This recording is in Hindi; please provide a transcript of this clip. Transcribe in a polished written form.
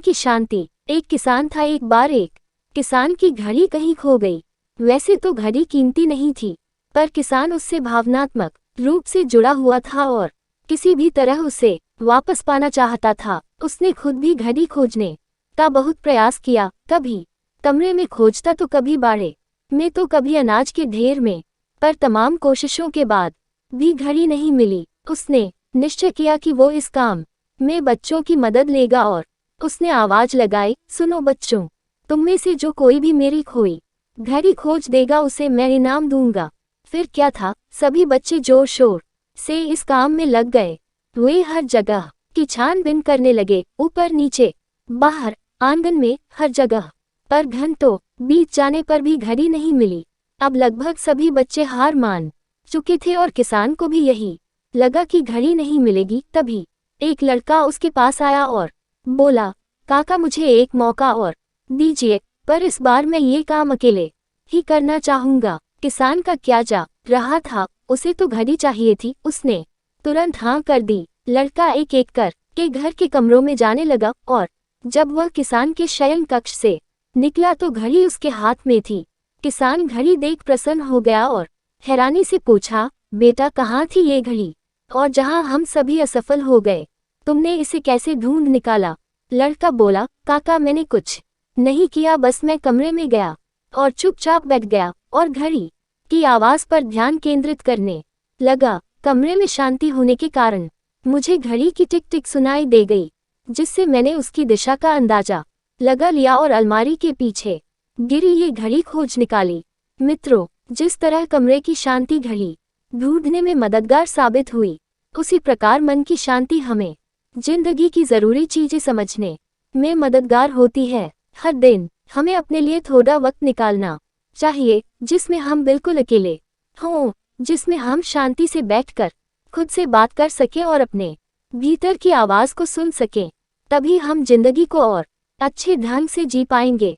की शांति। एक किसान था। एक बार एक किसान की घड़ी कहीं खो गई। वैसे तो घड़ी कीमती नहीं थी, पर किसान उससे भावनात्मक रूप से जुड़ा हुआ था और किसी भी तरह उसे वापस पाना चाहता था। उसने खुद भी घड़ी खोजने का बहुत प्रयास किया, कभी कमरे में खोजता तो कभी बाड़े में तो कभी अनाज के ढेर में, पर तमाम कोशिशों के बाद भी घड़ी नहीं मिली। उसने निश्चय किया कि वो इस काम में बच्चों की मदद लेगा और उसने आवाज लगाई, सुनो बच्चों, तुम में से जो कोई भी मेरी खोई घड़ी खोज देगा उसे मैं इनाम दूंगा। फिर क्या था, सभी बच्चे जोर शोर से इस काम में लग गए। वे हर जगह की छानबीन करने लगे, ऊपर नीचे बाहर आंगन में हर जगह, पर घंटों बीत जाने पर भी घड़ी नहीं मिली। अब लगभग सभी बच्चे हार मान चुके थे और किसान को भी यही लगा कि घड़ी नहीं मिलेगी। तभी एक लड़का उसके पास आया और बोला, काका मुझे एक मौका और दीजिए, पर इस बार मैं ये काम अकेले ही करना चाहूंगा। किसान का क्या जा रहा था, उसे तो घड़ी चाहिए थी। उसने तुरंत हाँ कर दी। लड़का एक एक कर के घर के कमरों में जाने लगा और जब वह किसान के शयन कक्ष से निकला तो घड़ी उसके हाथ में थी। किसान घड़ी देख प्रसन्न हो गया और हैरानी से पूछा, बेटा कहाँ थी ये घड़ी, और जहाँ हम सभी असफल हो गए तुमने इसे कैसे ढूंढ निकाला? लड़का बोला, काका मैंने कुछ नहीं किया, बस मैं कमरे में गया और चुपचाप बैठ गया और घड़ी की आवाज पर ध्यान केंद्रित करने लगा। कमरे में शांति होने के कारण मुझे घड़ी की टिक टिक सुनाई दे गई, जिससे मैंने उसकी दिशा का अंदाजा लगा लिया और अलमारी के पीछे गिरी ये घड़ी खोज निकाली। मित्रों, जिस तरह कमरे की शांति घड़ी ढूंढने में मददगार साबित हुई, उसी प्रकार मन की शांति हमें जिंदगी की जरूरी चीजें समझने में मददगार होती है। हर दिन हमें अपने लिए थोड़ा वक्त निकालना चाहिए, जिसमें हम बिल्कुल अकेले हों, जिसमें हम शांति से बैठकर खुद से बात कर सकें और अपने भीतर की आवाज को सुन सकें। तभी हम जिंदगी को और अच्छे ढंग से जी पाएंगे।